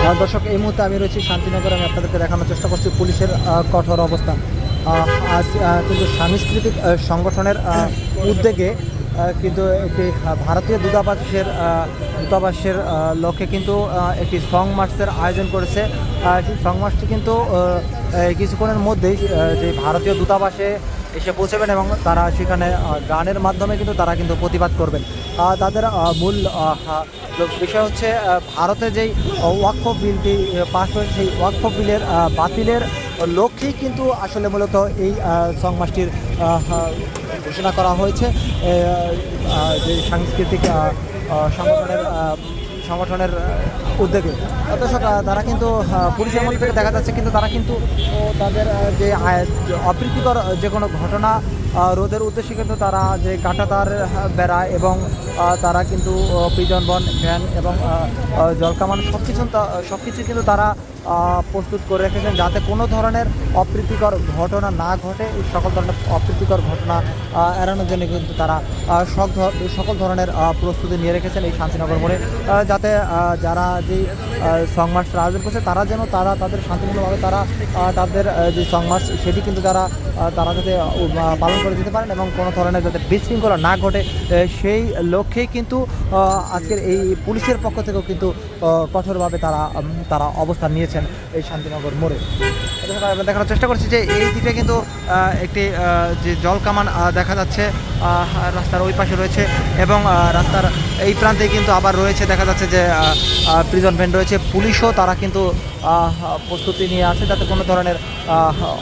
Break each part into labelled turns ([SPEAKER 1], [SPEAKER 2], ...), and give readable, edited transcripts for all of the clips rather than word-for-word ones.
[SPEAKER 1] দর্শক, এই মুহূর্তে আমি রয়েছি শান্তিনগর। আমি আপনাদেরকে দেখানোর চেষ্টা করছি পুলিশের কঠোর অবস্থান। আজ কিন্তু সাংস্কৃতিক সংগঠনের উদ্যোগে কিন্তু একটি ভারতীয় দূতাবাসের লক্ষ্যে কিন্তু একটি সং মার্চের আয়োজন করেছে। সেই সং মার্চটি কিন্তু কিছুক্ষণের মধ্যেই যে ভারতীয় দূতাবাসে এসে পৌঁছাবেন এবং তারা সেখানে গানের মাধ্যমে কিন্তু তারা কিন্তু প্রতিবাদ করবেন। তাদের মূল বিষয় হচ্ছে ভারতে যেই ওয়াকফ বিলটি পাস হয়েছে, সেই ওয়াকফ বিলের বাতিলের লক্ষ্যেই কিন্তু আসলে মূলত এই সংমাসটির ঘোষণা করা হয়েছে। যে সাংস্কৃতিক সংগঠনের উদ্যোগে। দর্শক, তারা কিন্তু পুলিশের মধ্যে থেকে দেখা যাচ্ছে কিন্তু তারা কিন্তু তাদের যে অপ্রীতিকর যে কোনো ঘটনা রোধের উদ্দেশ্যে কিন্তু তারা যে কাঁটাতার বেড়ায় এবং তারা কিন্তু প্রিজন ভ্যান এবং জলকামান সব কিছু কিন্তু তারা প্রস্তুত করে রেখেছেন, যাতে কোনো ধরনের অপ্রীতিকর ঘটনা না ঘটে। এই সকল ধরনের অপ্রীতিকর ঘটনা এড়ানোর জন্য কিন্তু তারা সকল ধরনের প্রস্তুতি নিয়ে রেখেছেন এই শান্তিনগর মোড়ে, যাতে যারা যেই সং মার্চের আয়োজন করছে তারা যেন তাদের শান্তিপূর্ণভাবে তাদের যে সং মার্চ সেটি কিন্তু তারা যাতে পালন করে দিতে পারেন এবং কোনো ধরনের যাতে বিশৃঙ্খলা না ঘটে, সেই লক্ষ্যেই কিন্তু আজকের এই পুলিশের পক্ষ থেকেও কিন্তু কঠোরভাবে তারা অবস্থান নিয়েছেন এই শান্তিনগর মোড়ে। দেখানোর চেষ্টা করছি যে এই দিকে কিন্তু একটি যে জলকামান দেখা যাচ্ছে রাস্তার ওই পাশে রয়েছে এবং রাস্তার এই প্রান্তে কিন্তু আবার রয়েছে দেখা যাচ্ছে যে প্রিজন ভ্যান রয়েছে। পুলিশও তারা কিন্তু প্রস্তুতি নিয়ে আছে যাতে কোনো ধরনের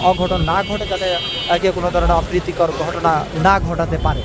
[SPEAKER 1] অঘটন না ঘটে, যাতে কেউ কোনো ধরনের অপ্রীতিকর ঘটনা না ঘটাতে পারে।